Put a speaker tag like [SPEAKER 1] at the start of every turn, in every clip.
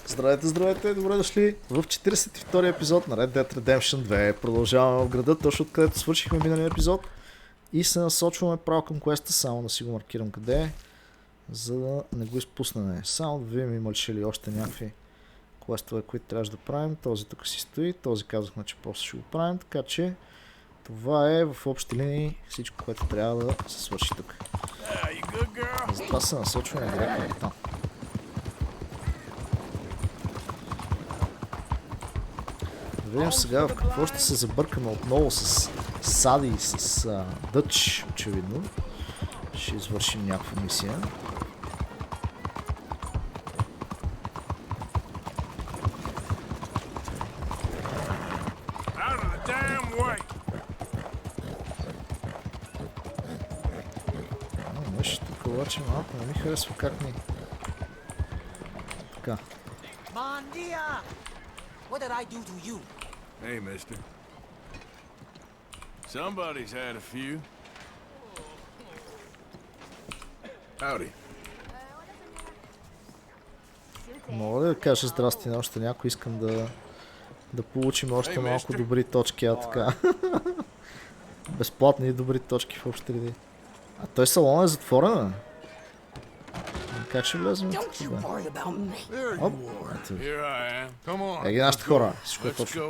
[SPEAKER 1] Здравейте, здравейте, добре дошли в 42-и епизод на Red Dead Redemption 2. Продължаваме в града, точно откъдето свършихме миналия епизод и се насочваме право към квеста, само да си го маркирам къде е, за да не го изпуснем. Само да видим има ли още някакви квестове, които трябваше да правим. Този тук си стои, този казахме, че после ще го правим, така че това е в общи линии всичко, което трябва да се свърши тук. Затова се насочваме директно там. Да видим сега в какво ще се забъркаме отново с Сади и с Дъч, очевидно. Ще извършим някаква мисия. Нещо тук обаче малко не ми харесва как ни... Така.
[SPEAKER 2] What did I do to you?
[SPEAKER 3] Hey, mister. Somebody's had a few. Howdy.
[SPEAKER 1] Мога ли да кажа здрасти на още някой? Искам да получим още малко добри точки, така. Безплатни и добри точки в общи реди. А той салон е затворен, бе. Как ще влезем тук? Оп, ето. Еги нашите хора. Всичко е точно.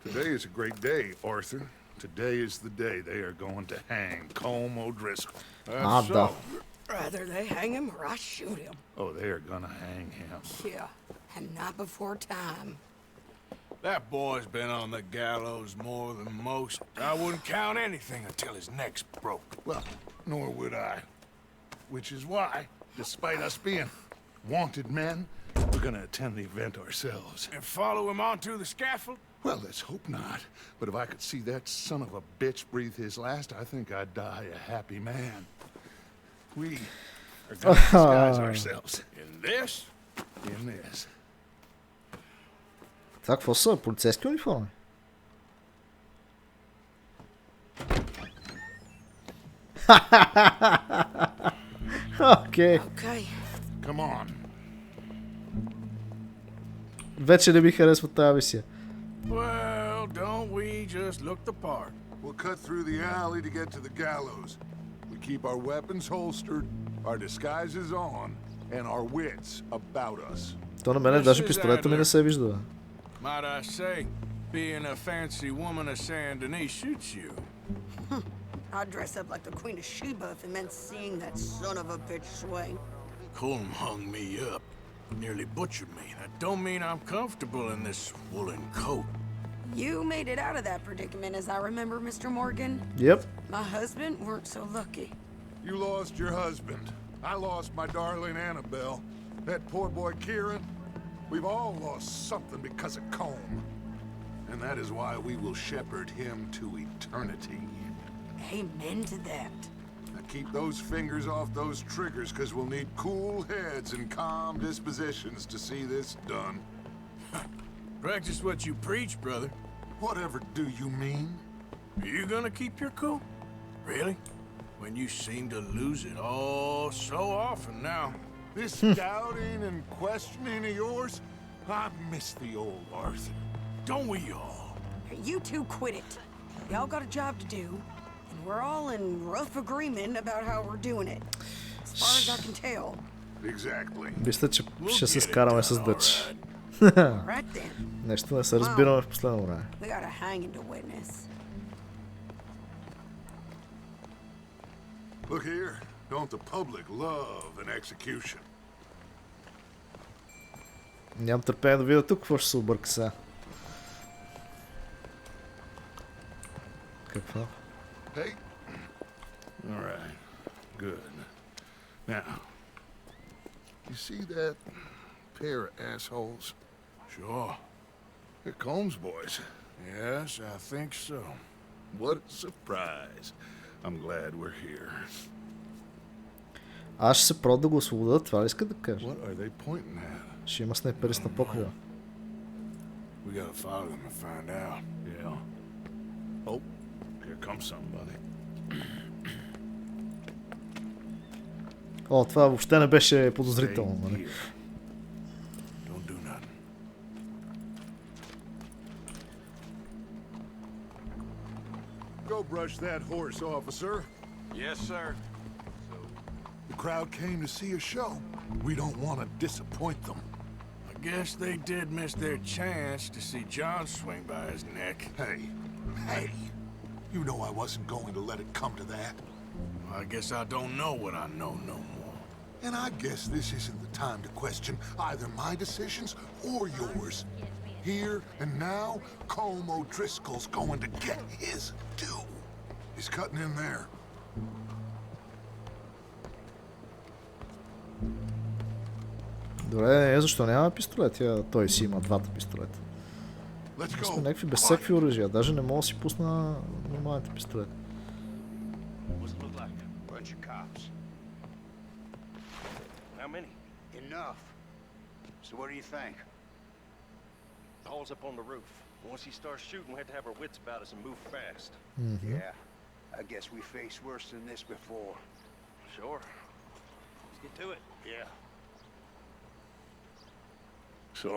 [SPEAKER 4] Today is a great day, Arthur. Today is the day they are going to hang Colm O'Driscoll.
[SPEAKER 1] Да.
[SPEAKER 2] Rather they hang him or I shoot him.
[SPEAKER 4] Oh, they are gonna hang him.
[SPEAKER 2] Yeah, and not before time.
[SPEAKER 3] That boy's been on the gallows more than most. I wouldn't count anything until his neck's broke.
[SPEAKER 4] Well, nor would I. Which is why, despite us being wanted men, we're gonna attend the event ourselves.
[SPEAKER 3] And follow him onto the scaffold?
[SPEAKER 4] Well, let's hope not. But if I could see that son of a bitch breathe his last, I think I'd die a happy man. We are gonna disguise ourselves.
[SPEAKER 3] In this?
[SPEAKER 4] In this.
[SPEAKER 1] Това какво са? Полицейски униформи? Окей.
[SPEAKER 4] Come on.
[SPEAKER 1] Вече не ми харесва тази мисия.
[SPEAKER 3] Well, don't we just look the part?
[SPEAKER 4] We'll cut through the alley to get to the gallows. We keep our weapons holstered, our disguises on, and our wits about us.
[SPEAKER 1] То на мене даже пистолета ми не се вижда.
[SPEAKER 3] Might I say, being a fancy woman of Saint Denis shoots you.
[SPEAKER 2] I'd dress up like the Queen of Sheba if it meant seeing that son of a bitch swing.
[SPEAKER 3] Colm hung me up, nearly butchered me. That don't mean I'm comfortable in this woolen coat.
[SPEAKER 2] You made it out of that predicament, as I remember, Mr. Morgan.
[SPEAKER 1] Yep.
[SPEAKER 2] My husband weren't so lucky.
[SPEAKER 4] You lost your husband. I lost my darling Annabelle. That poor boy Kieran. We've all lost something because of Colm. And that is why we will shepherd him to eternity.
[SPEAKER 2] Amen to that.
[SPEAKER 4] Now keep those fingers off those triggers, because we'll need cool heads and calm dispositions to see this done.
[SPEAKER 3] Practice what you preach, brother.
[SPEAKER 4] Whatever do you mean?
[SPEAKER 3] Are you gonna keep your cool? Really? When you seem to lose it all so often now.
[SPEAKER 4] This doubting and questioning of yours, I miss the old Arthur.
[SPEAKER 3] Don't we all?
[SPEAKER 2] You two quit it. Y'all got a job to do, and we're all in rough agreement about how we're doing it. As far as I can tell.
[SPEAKER 4] Exactly.
[SPEAKER 1] Мисля, че ще се скараме с Дъч.
[SPEAKER 2] Right then.
[SPEAKER 1] Нещо не се разбираме в последно време.
[SPEAKER 2] We got a hanging to witness.
[SPEAKER 4] Look here, don't the public love an execution?
[SPEAKER 1] Нямам търпение да видя тук какво ще се обърка сега. Какво?
[SPEAKER 4] Hey. All right. Good. Now, you see that pair of assholes?
[SPEAKER 3] Sure.
[SPEAKER 4] They're Colm's boys.
[SPEAKER 3] Yes, I think so.
[SPEAKER 4] What a surprise. I'm glad we're here.
[SPEAKER 1] Аз ще се прод да го освобода, това ли иска да кажа?
[SPEAKER 4] What are they pointing at?
[SPEAKER 1] Ще има снайперист на покрива.
[SPEAKER 3] We gotta follow them and find out.
[SPEAKER 4] Yeah. Oh, here comes somebody.
[SPEAKER 1] О, това въобще не беше подозрително, нали?
[SPEAKER 4] Go brush that horse, officer.
[SPEAKER 3] Yes, sir.
[SPEAKER 4] The crowd came to see a show. We don't want to disappoint them.
[SPEAKER 3] I guess they did miss their chance to see John swing by his neck.
[SPEAKER 4] Hey, you know I wasn't going to let it come to that.
[SPEAKER 3] I guess I don't know what I know no more.
[SPEAKER 4] And I guess this isn't the time to question either my decisions or yours. Here and now, Colm O'Driscoll's going to get his due. He's cutting in there.
[SPEAKER 1] Добре, защо няма пистолет? Той си има двата пистолета. Сме някакви без всякакви оръжия. Даже не мога да си пусна нормалните пистолети.
[SPEAKER 5] Enough. So what do you think? The hole's up on the roof. Once he starts shooting, we have to have our wits about us and move fast.
[SPEAKER 4] Yeah, I guess we faced worse than this before.
[SPEAKER 5] Sure. Let's get to it. Yeah.
[SPEAKER 6] So,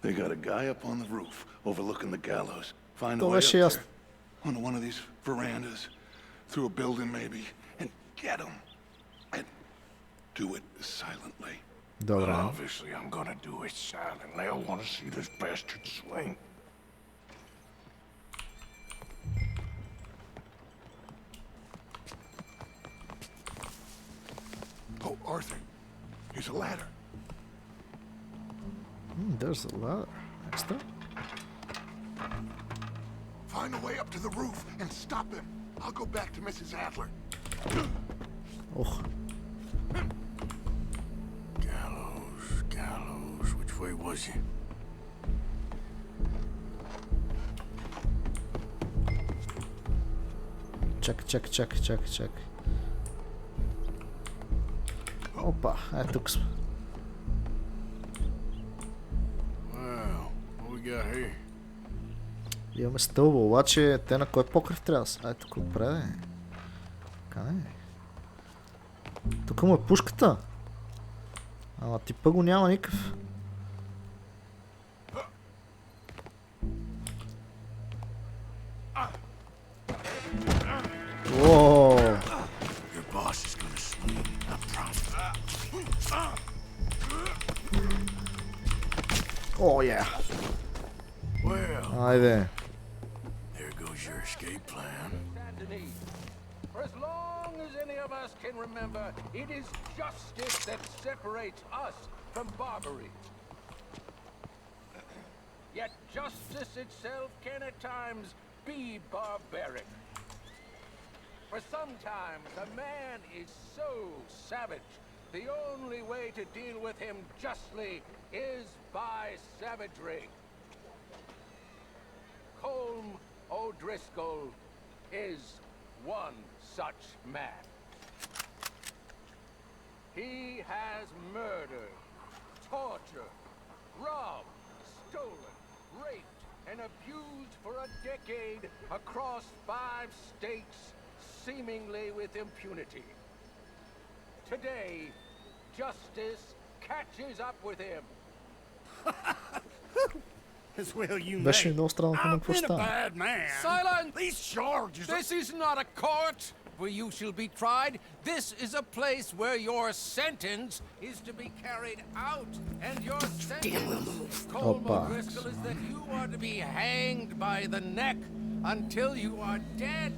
[SPEAKER 6] they got a guy up on the roof overlooking the gallows. Find a
[SPEAKER 1] То
[SPEAKER 6] way up
[SPEAKER 1] беше ясно.
[SPEAKER 6] there, onto one of these verandas, through a building maybe, and get him. And do it silently.
[SPEAKER 1] Добре.
[SPEAKER 3] Obviously, I'm gonna do it silently. I want to see this bastard swing.
[SPEAKER 4] Oh, Arthur, here's a ladder.
[SPEAKER 1] There's a ladder. Next up.
[SPEAKER 4] Find a way up to the roof and stop him. I'll go back to Mrs. Adler.
[SPEAKER 1] Ох.
[SPEAKER 3] Gallows. Which way was he?
[SPEAKER 1] Чакай. Опа, тук сме.
[SPEAKER 3] Wow, what we got here?
[SPEAKER 1] Имаме стълба, обаче те на кой покрив трябва да са? Тук отпред. Къде? Тук му е пушката. Ама типа го няма никакъв. Вооо!
[SPEAKER 3] Your boss is gonna swing. I promise.
[SPEAKER 1] О, yeah.
[SPEAKER 3] Well,
[SPEAKER 1] Айде.
[SPEAKER 3] there goes your escape plan.
[SPEAKER 7] For as long as any of us can remember, it is justice that separates us from barbarity. Yet justice itself can at times be barbaric. For sometimes a man is so savage, the only way to deal with him justly is by savagery. Colm O'Driscoll is one such man. He has murdered, tortured, robbed, stolen, raped, and abused for a decade across 5 states, seemingly with impunity. Today, justice catches up with him.
[SPEAKER 3] As well you
[SPEAKER 1] Беше ми
[SPEAKER 3] may.
[SPEAKER 1] много странно да
[SPEAKER 3] I've been a
[SPEAKER 1] стане.
[SPEAKER 3] bad man.
[SPEAKER 7] Silence!
[SPEAKER 3] These charges are...
[SPEAKER 7] This is not a court where you shall be tried. This is a place where your sentence is to be carried out. And your sentence, Colm
[SPEAKER 1] Opa.
[SPEAKER 7] O'Driscoll, is that you are to be hanged by the neck until you are dead.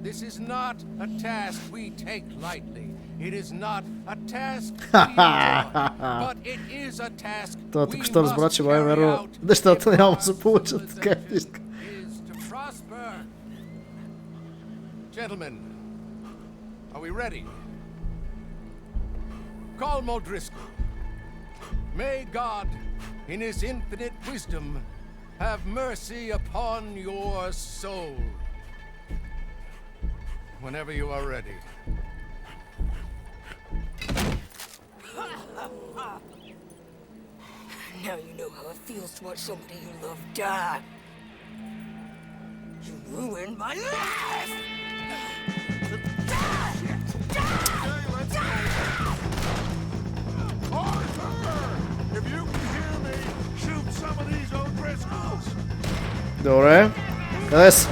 [SPEAKER 7] This is not a task we take lightly. It is not a task we enjoy, but it is a task
[SPEAKER 1] Това
[SPEAKER 7] we
[SPEAKER 1] току-що разбра, че
[SPEAKER 7] must
[SPEAKER 1] май
[SPEAKER 7] carry
[SPEAKER 1] верно
[SPEAKER 7] out.
[SPEAKER 1] нещата няма да се
[SPEAKER 7] Because
[SPEAKER 1] получат
[SPEAKER 7] the
[SPEAKER 1] както
[SPEAKER 7] sentence
[SPEAKER 1] иска.
[SPEAKER 7] is to prosper. Gentlemen, are we ready? Colm O'Driscoll, may God, in his infinite wisdom, have mercy upon your soul. Whenever you are ready.
[SPEAKER 2] Now you know how it feels to watch somebody you love die. You ruined my life!
[SPEAKER 4] Arthur! If you can hear me, shoot some of these O'Driscolls!
[SPEAKER 1] Добре. Къде са?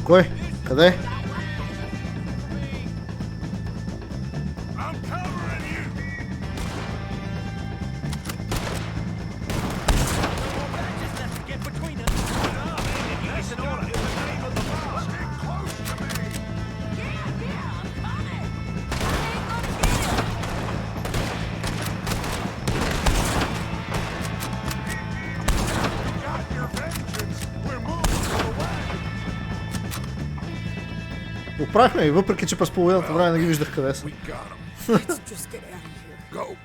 [SPEAKER 1] Кой? Къде? Оправихме и въпреки, че през половината време не ги виждах къде са.
[SPEAKER 2] Let's just get out of here.
[SPEAKER 4] Go.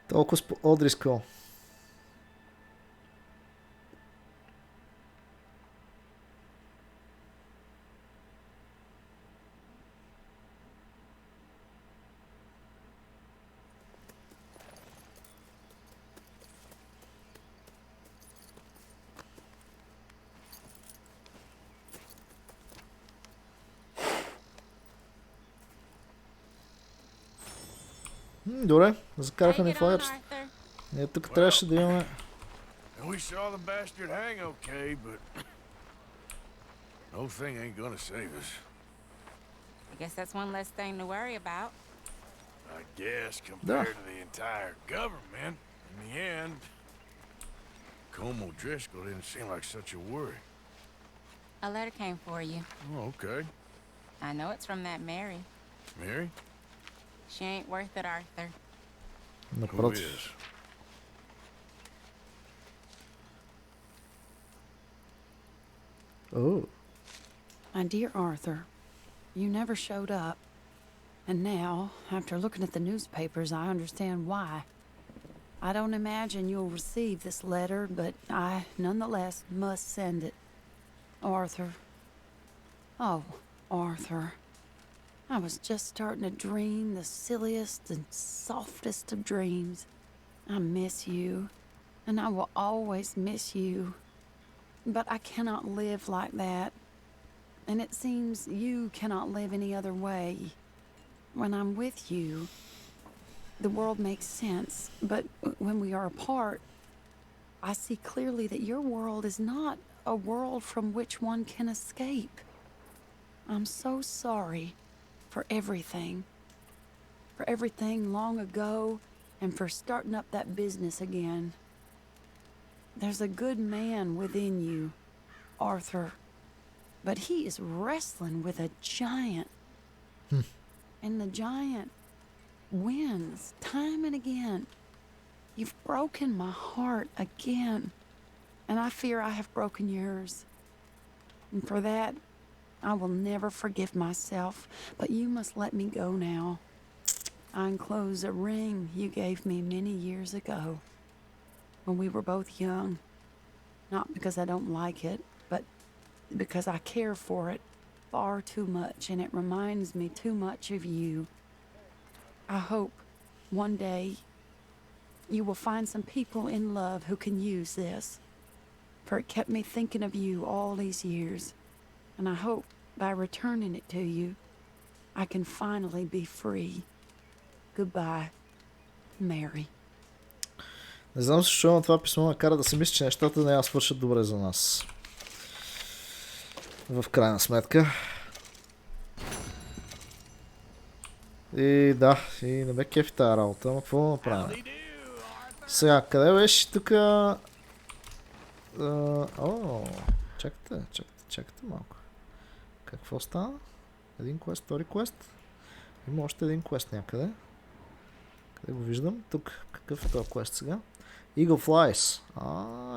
[SPEAKER 1] Толкова с О'ДРИСКЪЛ. Добре, закараха ни флайерс. Ние тук трябваше да имаме...
[SPEAKER 3] And we saw the bastard hang okay, but no thing ain't gonna save us.
[SPEAKER 8] I guess that's one less thing to worry about.
[SPEAKER 3] I guess compared to the entire government, in the end, O'DRISKÖL didn't seem like such a worry.
[SPEAKER 8] A letter came for you.
[SPEAKER 3] Oh, okay.
[SPEAKER 8] I know it's from that Mary.
[SPEAKER 3] Mary?
[SPEAKER 8] She ain't worth it, Arthur.
[SPEAKER 3] Who
[SPEAKER 1] Напротив.
[SPEAKER 3] is?
[SPEAKER 1] Oh.
[SPEAKER 2] My dear Arthur, you never showed up. And now, after looking at the newspapers, I understand why. I don't imagine you'll receive this letter, but I, nonetheless, must send it. Arthur. Oh, Arthur. I was just starting to dream the silliest and softest of dreams. I miss you, and I will always miss you. But I cannot live like that. And it seems you cannot live any other way. When I'm with you, the world makes sense. But when we are apart, I see clearly that your world is not a world from which one can escape. I'm so sorry for everything. For everything long ago, and for starting up that business again. There's a good man within you, Arthur, but he is wrestling with a giant. And the giant wins time and again. You've broken my heart again, and I fear I have broken yours. And for that, I will never forgive myself, but you must let me go now. I enclose a ring you gave me many years ago, when we were both young. Not because I don't like it, but because I care for it far too much, and it reminds me too much of you. I hope one day you will find some people in love who can use this, for it kept me thinking of you all these years, and I hope by returning it to you, I can finally be free. Goodbye, Mary.
[SPEAKER 1] Не знам защо това писмо ме кара да си мисля, че нещата няма свършат добре за нас. В крайна сметка. И да, и не бе кефи тази работа, ама какво да направим? Сега, къде беше тук? Чакайте малко. Какво стана? Един квест, втори квест? Има още един квест някъде. Къде го виждам? Тук. Какъв е този квест сега? Eagle Flies.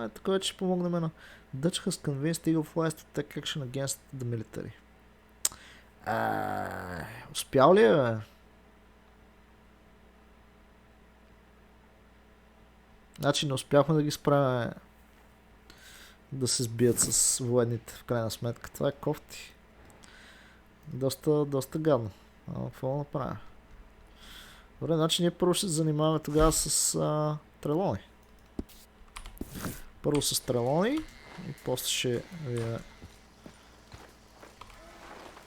[SPEAKER 1] Ето кой ще помогнем на Dutch has convinced Eagle Flies to take action against the military. Успял ли е, бе? Значи не успяхме да ги справим да се сбият с военните в крайна сметка. Това е кофти. Доста гадно. Какво да направим? Добре, значи ние първо ще се занимаваме тогава с трелони. Първо с трелони и после ще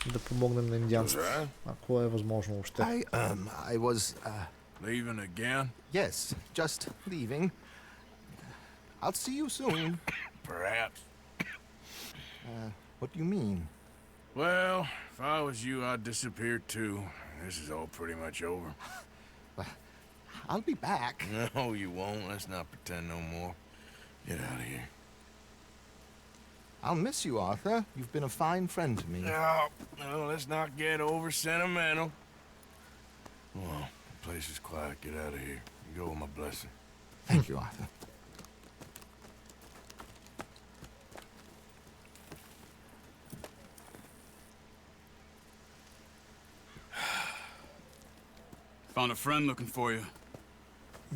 [SPEAKER 1] да помогнем на индианците, ако е възможно въобще.
[SPEAKER 9] I was,
[SPEAKER 3] Leaving again?
[SPEAKER 9] yes, just leaving. I'll see you soon.
[SPEAKER 3] Perhaps.
[SPEAKER 9] What do you mean?
[SPEAKER 3] Well, if I was you, I'd disappear too. This is all pretty much over.
[SPEAKER 9] I'll be back.
[SPEAKER 3] No, you won't. Let's not pretend no more. Get out of here.
[SPEAKER 9] I'll miss you, Arthur. You've been a fine friend to me.
[SPEAKER 3] No, let's not get over sentimental. Well, the place is quiet. Get out of here. You go with my blessing.
[SPEAKER 9] Thank you, Arthur.
[SPEAKER 10] Found a friend looking for you.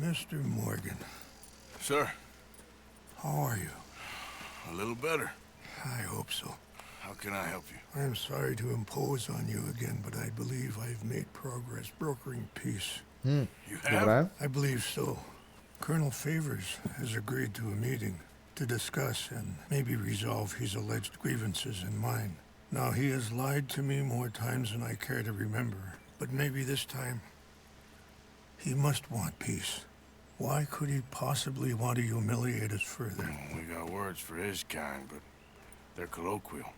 [SPEAKER 4] Mr. Morgan,
[SPEAKER 3] Sir,
[SPEAKER 4] how are you?
[SPEAKER 3] a little better.
[SPEAKER 4] I hope so.
[SPEAKER 3] How can I help you?
[SPEAKER 4] I am sorry to impose on you again, but I believe I've made progress brokering peace.
[SPEAKER 3] You have?
[SPEAKER 1] Добре.
[SPEAKER 4] I believe so. Colonel Favors has agreed to a meeting to discuss and maybe resolve his alleged grievances and mine. Now, he has lied to me more times than I care to remember, but maybe this time he must want peace. Why could he possibly want to humiliate us further?
[SPEAKER 3] We got words for his kind, but they're colloquial.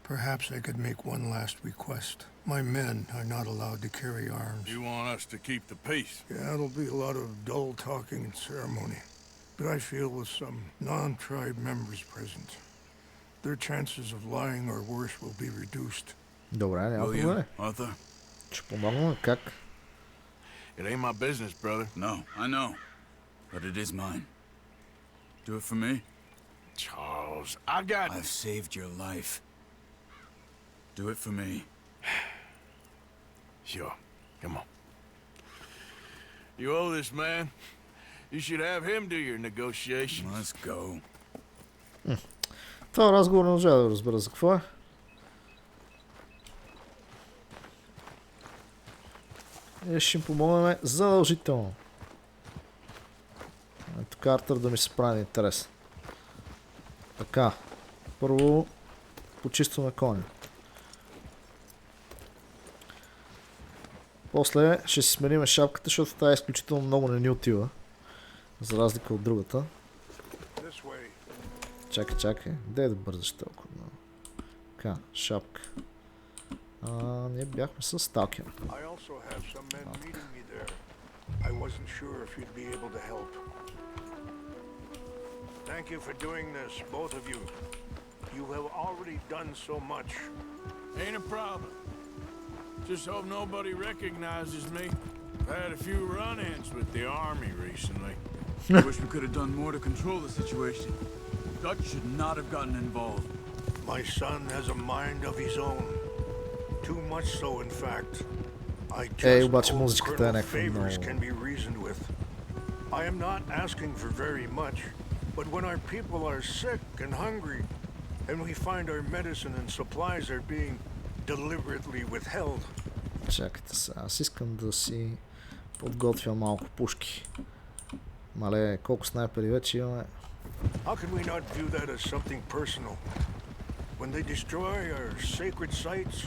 [SPEAKER 4] Perhaps I could make one last request. My men are not allowed to carry arms.
[SPEAKER 3] You want us to keep the peace?
[SPEAKER 4] Yeah, it'll be a lot of dull talking and ceremony. But I feel with some non-tribe members present, their chances of lying or worse will be reduced.
[SPEAKER 1] Добре, няма
[SPEAKER 10] Will
[SPEAKER 1] проблем.
[SPEAKER 10] you, Arthur?
[SPEAKER 1] Ще помогна, как?
[SPEAKER 3] It ain't my business, brother.
[SPEAKER 10] No, I know. But it is mine. Do it for me?
[SPEAKER 3] Charles, I got...
[SPEAKER 10] I've saved your life. Do it for me.
[SPEAKER 3] Sure. Come on. You owe this man. You should have him do your negotiations.
[SPEAKER 10] Let's go.
[SPEAKER 1] Това разговор не можа да разбера за какво е. И ще им помогнем задължително. Тук Артър да ми се прави интерес. Така. Първо почистваме коня. После ще си смениме шапката, защото тази изключително много не ни отива. За разлика от другата. Чакай. Дай да бързаш толкова. Така, шапка. Ние бяхме с сталкера.
[SPEAKER 4] Thank you for doing this, both of you. You have already done so much.
[SPEAKER 3] Ain't a problem. Just hope nobody recognizes me. I've had a few run-ins with the army recently.
[SPEAKER 10] I wish we could have done more to control the situation. Dutch should not have gotten involved.
[SPEAKER 4] My son has a mind of his own. Too much so, in fact. I just
[SPEAKER 1] обаче
[SPEAKER 4] hope
[SPEAKER 1] музиката е
[SPEAKER 4] Colonel
[SPEAKER 1] някаква
[SPEAKER 4] Favors
[SPEAKER 1] много...
[SPEAKER 4] can be reasoned with. I am not asking for very much, but when our people are sick and hungry, and we find our medicine and supplies are being deliberately withheld.
[SPEAKER 1] Чакайте сега, аз искам да си подготвя малко пушки. Мале, колко снайпери вече имаме.
[SPEAKER 4] How can we not view that as something personal? When they destroy our sacred sites,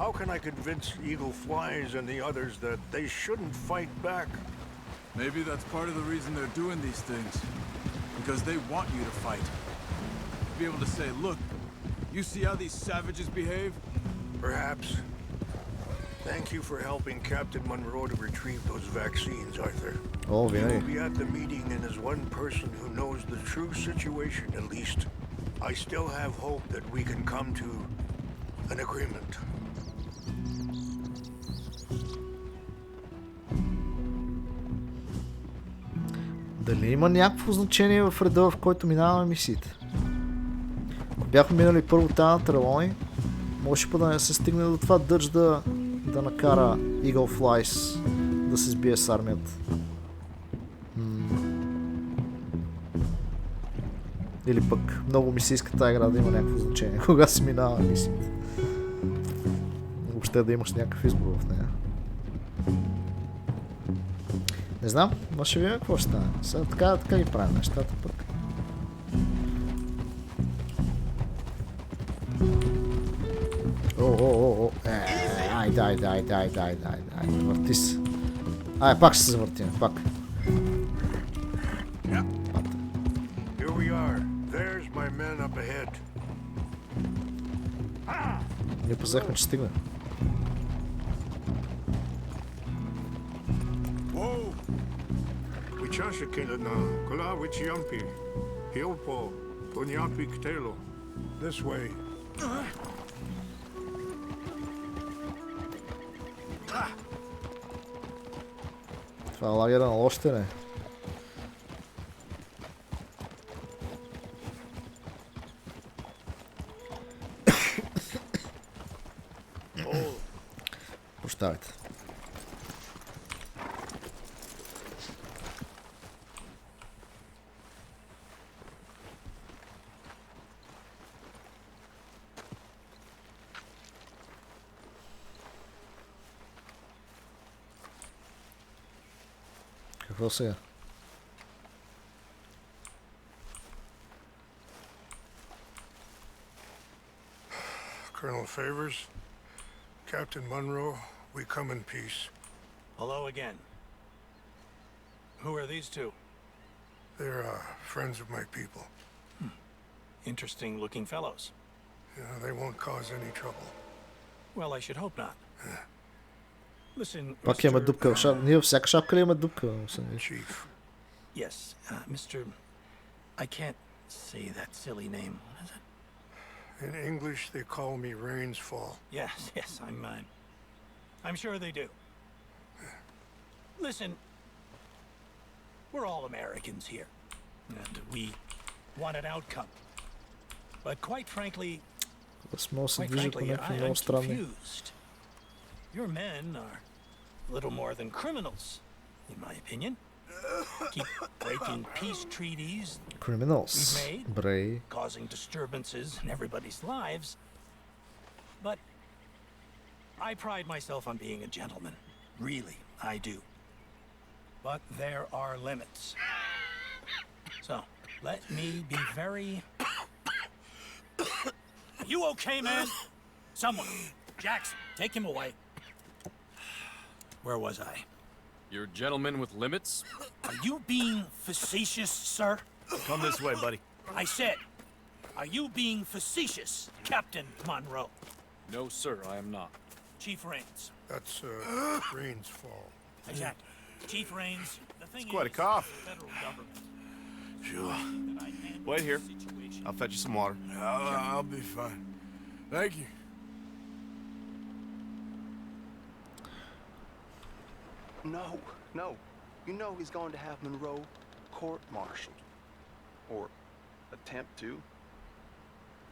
[SPEAKER 4] how can I convince Eagle Flies and the others that they shouldn't fight back?
[SPEAKER 10] Maybe that's part of the reason they're doing these things. Because they want you to fight. Be able to say, look, you see how these savages behave?
[SPEAKER 4] Perhaps. Thank you for helping Captain Monroe to retrieve those vaccines, Arthur.
[SPEAKER 1] О,
[SPEAKER 4] He
[SPEAKER 1] винаги.
[SPEAKER 4] will be at the meeting and as one person who knows the true situation, at least, I still have hope that we can come to an agreement.
[SPEAKER 1] Дали има някакво значение в реда, в който минаваме мисиите? Ако бяхме минали първо тази на Трелони, може па да не се стигне до това Дъч да накара Eagle Flies да се сбие с армията. Или пък много ми се иска тази игра да има някакво значение, кога се минава мисиите. Въобще да имаш някакъв избор в нея. Не знам, но ще видим какво ще стане. Сега така ги правим нещата пък. дай. Върти се. Ай, пак ще се завъртим, пак.
[SPEAKER 4] Here we are. There's my men up ahead.
[SPEAKER 1] Ние позехме, че стигне.
[SPEAKER 4] Whoa! Wichashakina na kola wichiampi. Hilpo punyapi ktelo. This way.
[SPEAKER 1] Това е лагера на лошите, не? Прощавайте. Какво сега?
[SPEAKER 4] Colonel Favors, Captain Monroe, we come in peace.
[SPEAKER 5] Hello again. Who are these two?
[SPEAKER 4] They're friends of my people.
[SPEAKER 5] Interesting looking fellows.
[SPEAKER 4] Yeah, they won't cause any trouble.
[SPEAKER 5] Well, I should hope not. Listen,
[SPEAKER 1] Пак имаме дупка в шапка. Ние във всяка шапка ли имаме дупка?
[SPEAKER 4] Chief.
[SPEAKER 5] Yes, Mr. I can't say that silly name. What is it?
[SPEAKER 4] In English, they call me Rains Fall.
[SPEAKER 5] Yes, I'm sure they do. Listen, we're all Americans here, and we want an outcome. But quite frankly, I'm confused. Your men are little more than criminals, in my opinion. Keep breaking peace treaties we've made, causing disturbances in everybody's lives. But I pride myself on being a gentleman. Really, I do. But there are limits. So, let me be very... You okay, man? Someone. Jackson, take him away. Where was I?
[SPEAKER 10] You're a gentleman with limits?
[SPEAKER 5] Are you being facetious, sir?
[SPEAKER 10] Come this way, buddy.
[SPEAKER 5] I said, are you being facetious, Captain Monroe?
[SPEAKER 10] No, sir, I am not.
[SPEAKER 5] Chief Rains.
[SPEAKER 4] That's Rains Fall.
[SPEAKER 5] Exactly. Chief Rains, the thing
[SPEAKER 10] It's quite a
[SPEAKER 5] is,
[SPEAKER 10] cough.
[SPEAKER 5] the federal government.
[SPEAKER 10] Sure. Wait here. I'll fetch you some water.
[SPEAKER 3] I'll be fine. Thank you.
[SPEAKER 11] No. You know he's going to have Monroe court-martialed. Or attempt to.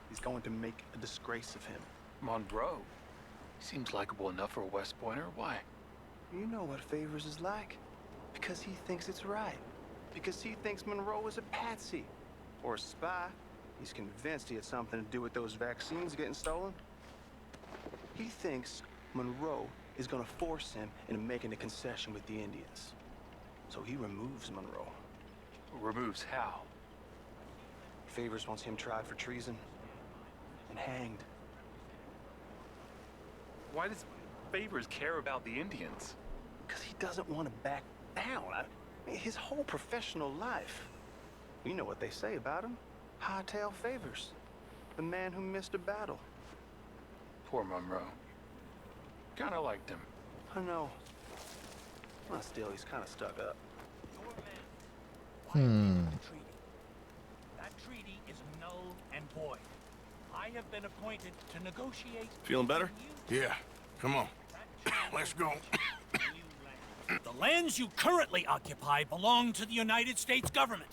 [SPEAKER 11] He's going to make a disgrace of him.
[SPEAKER 12] Monroe? Seems likable enough for a West Pointer. Why?
[SPEAKER 11] You know what Favors is like. Because he thinks it's right. Because he thinks Monroe is a patsy. Or a spy. He's convinced he had something to do with those vaccines getting stolen. He thinks Monroe is going to force him into making a concession with the Indians. So he removes Monroe.
[SPEAKER 12] Removes how?
[SPEAKER 11] Favors wants him tried for treason and hanged.
[SPEAKER 12] Why does Favors care about the Indians?
[SPEAKER 11] Because he doesn't want to back down. His whole professional life. You know what they say about him. Hightail Favors. The man who missed a battle.
[SPEAKER 12] Poor Monroe. Kinda liked him.
[SPEAKER 11] I know. Well, still, he's kind of stuck up.
[SPEAKER 5] That treaty is null and void. I have been appointed to negotiate...
[SPEAKER 10] Feeling better?
[SPEAKER 3] Yeah. Come on. Let's go.
[SPEAKER 5] The lands you currently occupy belong to the United States government.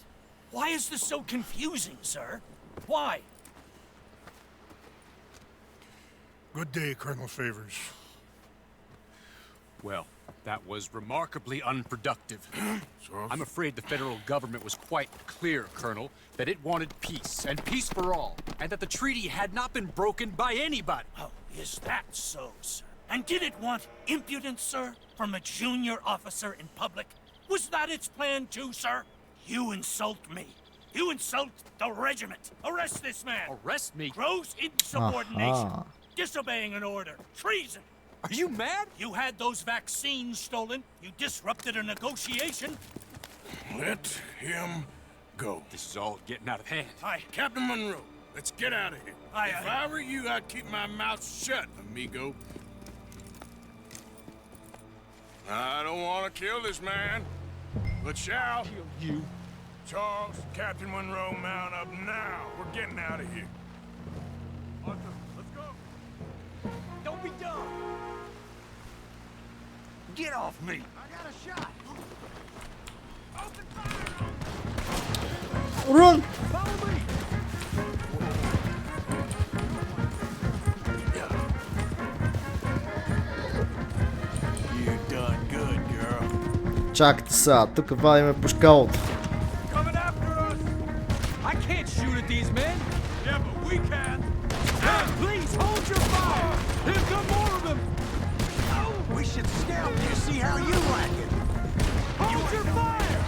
[SPEAKER 5] Why is this so confusing, sir? Why?
[SPEAKER 4] Good day, Colonel Favors.
[SPEAKER 10] Well, that was remarkably unproductive. I'm afraid the federal government was quite clear, Colonel, that it wanted peace, and peace for all, and that the treaty had not been broken by anybody.
[SPEAKER 5] Oh, is that so, sir? And did it want impudence, sir, from a junior officer in public? Was that its plan too, sir? You insult me. You insult the regiment. Arrest this man.
[SPEAKER 10] Arrest me?
[SPEAKER 5] Gross insubordination. Disobeying an order. Treason. Are you mad? You had those vaccines stolen. You disrupted a negotiation.
[SPEAKER 3] Let him go.
[SPEAKER 10] This is all getting out of hand.
[SPEAKER 3] Hi, Captain Monroe. Let's get out of here. If I were you, I'd keep my mouth shut, amigo. I don't want to kill this man, but shall
[SPEAKER 5] Kill you.
[SPEAKER 3] Charles, Captain Monroe, mount up now. We're getting out of here. Arthur, let's go.
[SPEAKER 5] Don't be dumb. Get off me.
[SPEAKER 7] I got a shot. Open fire.
[SPEAKER 1] Run!
[SPEAKER 5] Follow me.
[SPEAKER 3] You done good, girl.
[SPEAKER 1] Чакайте сега, тук вадиме пушкалото.
[SPEAKER 5] Coming after us. I can't shoot at these men.
[SPEAKER 3] Yeah, but we can.
[SPEAKER 5] Hey, please hold your fire. Here come more of them.
[SPEAKER 7] We should scout to see how you like it.
[SPEAKER 5] Hold your fire.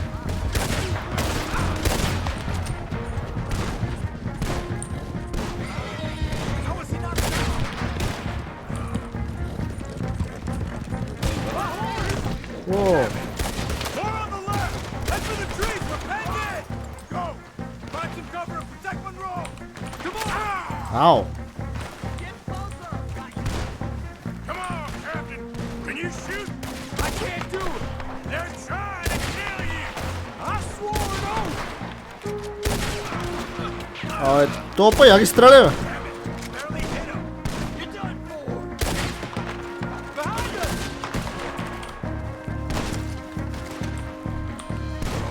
[SPEAKER 5] How was he not down?
[SPEAKER 1] Whoa.
[SPEAKER 5] More on the left. Head for the trees. We're penned in. Go. Find some cover and protect Monroe. Come on.
[SPEAKER 1] Ау.
[SPEAKER 5] Get closer.
[SPEAKER 3] Come on, Captain. Can you shoot?
[SPEAKER 5] I can't do it.
[SPEAKER 3] They're trying to kill you.
[SPEAKER 5] I swore an oath.
[SPEAKER 1] Абе, топа, я ги стреля, бе.
[SPEAKER 5] Barely hit him. You're done for. Behind us.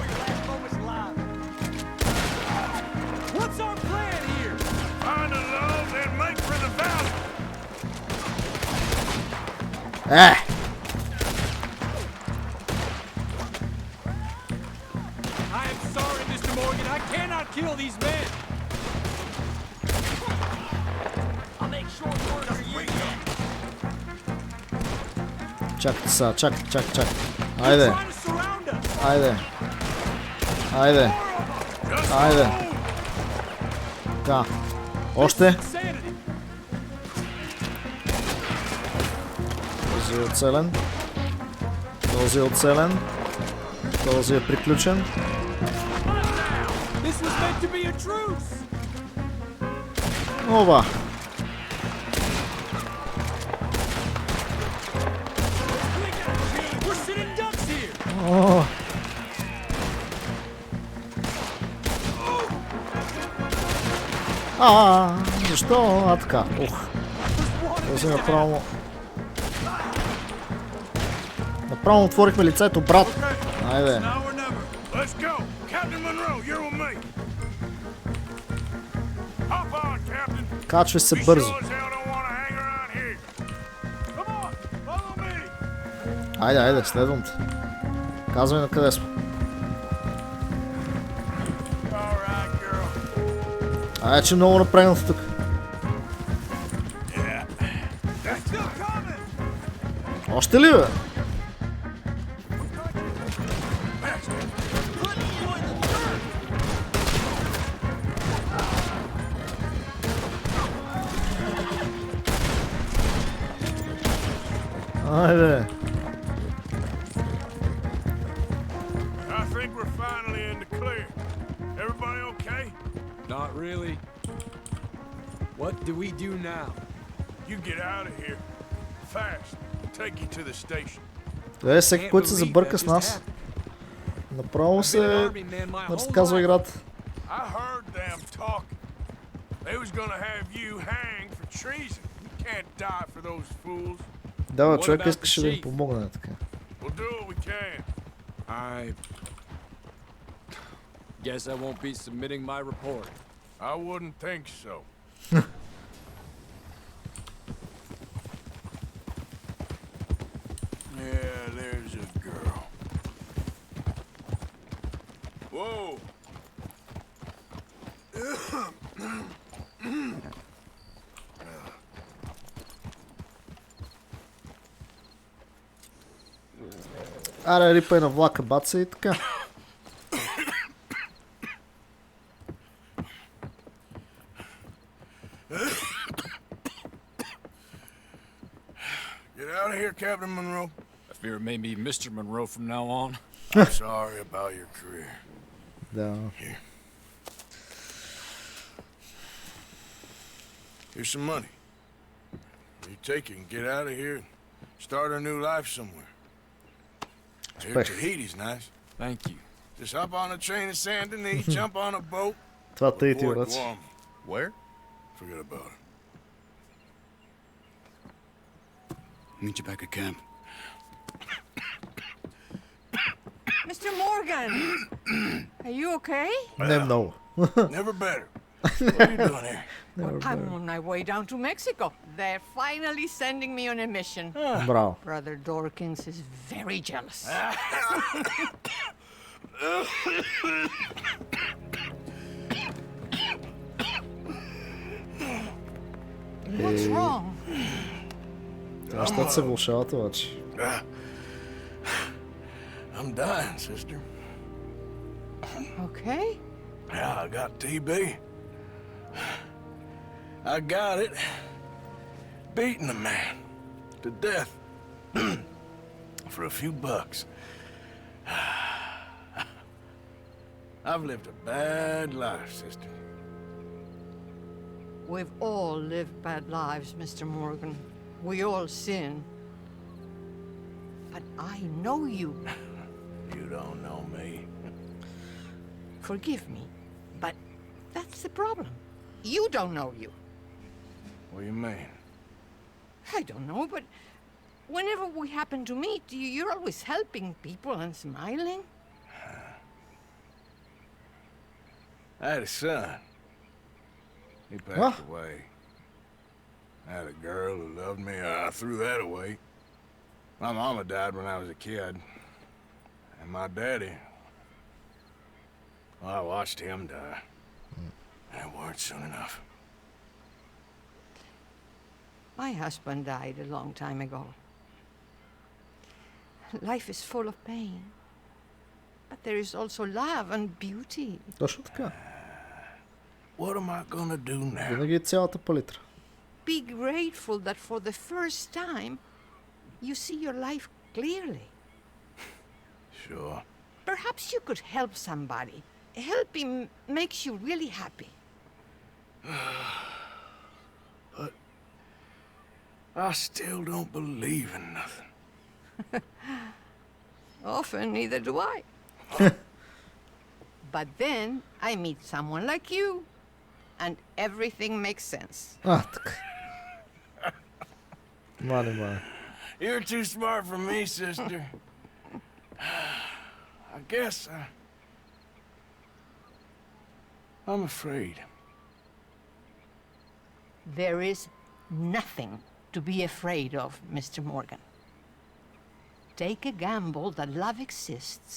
[SPEAKER 5] Your last moment's alive. What's our plan here?
[SPEAKER 3] Find a low, then make for the valley.
[SPEAKER 1] Ех.
[SPEAKER 5] I am sorry, Mr. Morgan. I cannot kill these men. I'll make short work of you.
[SPEAKER 1] Чакайте сега, чакай. Айде,
[SPEAKER 5] Trying to surround us.
[SPEAKER 1] айде. Така. Още.
[SPEAKER 5] Insanity.
[SPEAKER 1] Този е оцелен. Този е оцелен. Този е приключен.
[SPEAKER 5] This was meant to be a truce.
[SPEAKER 1] Ова.
[SPEAKER 5] We're sitting ducks here.
[SPEAKER 1] О. Защо? Така. Ух. Този направо... Направо отворихме лицето, брат. Айде.
[SPEAKER 3] Now or never. Let's go. Captain Monroe, you're with me. Hop on, Captain.
[SPEAKER 1] Качвай се
[SPEAKER 3] We
[SPEAKER 1] бързо.
[SPEAKER 3] sure as hell don't want to hang around here. Come on, follow me.
[SPEAKER 1] Айде, следвам те. Казвай на къде сме.
[SPEAKER 3] All right, girl.
[SPEAKER 1] Айде, че много напрегнато тук.
[SPEAKER 3] Yeah. They're still coming.
[SPEAKER 1] Още ли, бе? Айде.
[SPEAKER 3] I think we're finally in the clear. Everybody okay?
[SPEAKER 10] Not really. What do we do now?
[SPEAKER 3] You get out of here. Fast. Take you to the station.
[SPEAKER 1] Е, всеки, който се забърка с нас, направо се разказва играта.
[SPEAKER 3] I heard them talking. They was gonna have you hanged for treason. You can't die for those fools.
[SPEAKER 1] Да, бе, човек искаше да им помогне, така.
[SPEAKER 3] We'll do what we can.
[SPEAKER 10] I guess I won't be submitting my report.
[SPEAKER 3] I wouldn't think so. Yeah, there's a girl. Whoa!
[SPEAKER 1] Аре, рипай на влака, баца и така.
[SPEAKER 3] Get Get out of here, Captain Monroe.
[SPEAKER 10] I fear it may be Mr. Monroe from now on.
[SPEAKER 3] I'm sorry about your career.
[SPEAKER 1] Да.
[SPEAKER 3] Here's some money. You take it and get out of here and start a new life somewhere. Here, Tahiti's nice.
[SPEAKER 10] Thank you.
[SPEAKER 3] Just hop on a train to Saint Denis, jump on a boat.
[SPEAKER 1] Това Tahiti,
[SPEAKER 3] Avoid
[SPEAKER 1] брат.
[SPEAKER 3] Guam.
[SPEAKER 10] Where?
[SPEAKER 3] Forget about it.
[SPEAKER 10] Meet you back at camp.
[SPEAKER 13] Mr. Morgan! Are you okay?
[SPEAKER 1] Не много.
[SPEAKER 3] Never better. What are you doing here?
[SPEAKER 13] Well, I'm on my way down to Mexico. They're finally sending me on a mission.
[SPEAKER 1] Браво.
[SPEAKER 13] Brother Dorkins is very jealous. What's wrong?
[SPEAKER 1] Нещата се влошават обаче.
[SPEAKER 3] I'm dying, sister.
[SPEAKER 13] Okay.
[SPEAKER 3] Yeah, I got TB. I got it. Beating a man to death for a few bucks. I've lived a bad life, sister.
[SPEAKER 13] We've all lived bad lives, Mr. Morgan. We all sin. But I know you.
[SPEAKER 3] You don't know me.
[SPEAKER 13] Forgive me, but that's the problem. You don't know you.
[SPEAKER 3] What do you mean?
[SPEAKER 13] I don't know, but whenever we happen to meet, you're always helping people and smiling.
[SPEAKER 3] I had a son. He passed away. I had a girl who loved me. I threw that away. My mama died when I was a kid. And my daddy, well, I watched him die. And it weren't soon enough.
[SPEAKER 13] My husband died a long time ago. Life is full of pain. But there is also love and beauty.
[SPEAKER 1] Точно така.
[SPEAKER 3] What am I gonna do now?
[SPEAKER 1] Винаги е цялата палитра.
[SPEAKER 13] Be grateful that for the first time you see your life clearly.
[SPEAKER 3] Sure.
[SPEAKER 13] Perhaps you could help somebody. Helping makes you really happy.
[SPEAKER 3] But I still don't believe in nothing.
[SPEAKER 13] Often, neither do I. But then I meet someone like you, and everything makes sense.
[SPEAKER 1] така. Мане.
[SPEAKER 3] You're too smart for me, sister. I guess I'm afraid.
[SPEAKER 13] There is nothing to be afraid of, Mr. Morgan. Take a gamble that love exists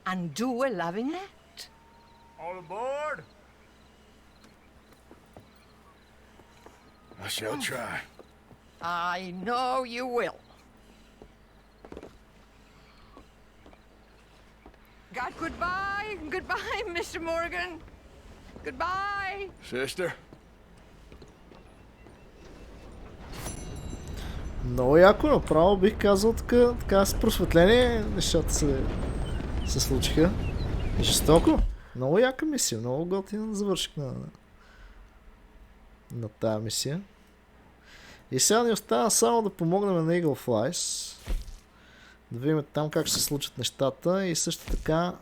[SPEAKER 13] and do a loving act.
[SPEAKER 3] All aboard? I shall try.
[SPEAKER 13] I know you will. God, goodbye. Goodbye, Mr. Morgan. Goodbye.
[SPEAKER 3] Sister?
[SPEAKER 1] Много яко направо, бих казал, така с просветление нещата се случиха. Жестоко. Много яка мисия, много готина завърших на тая мисия. И сега ни остава само да помогнем на Eagle Flies. Да видим там как ще се случат нещата и също така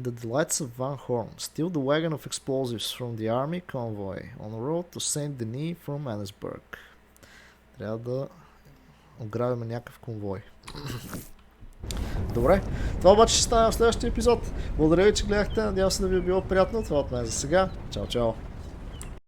[SPEAKER 1] The Delights of Van Horn. Steal the wagon of explosives from the army convoy on the road to Saint Denis from Annesburg. Трябва да ограбим някакъв конвой. Добре, това обаче ще стане в следващия епизод. Благодаря ви, че гледахте. Надявам се да ви е било приятно. Това от мен за сега. Чао, чао.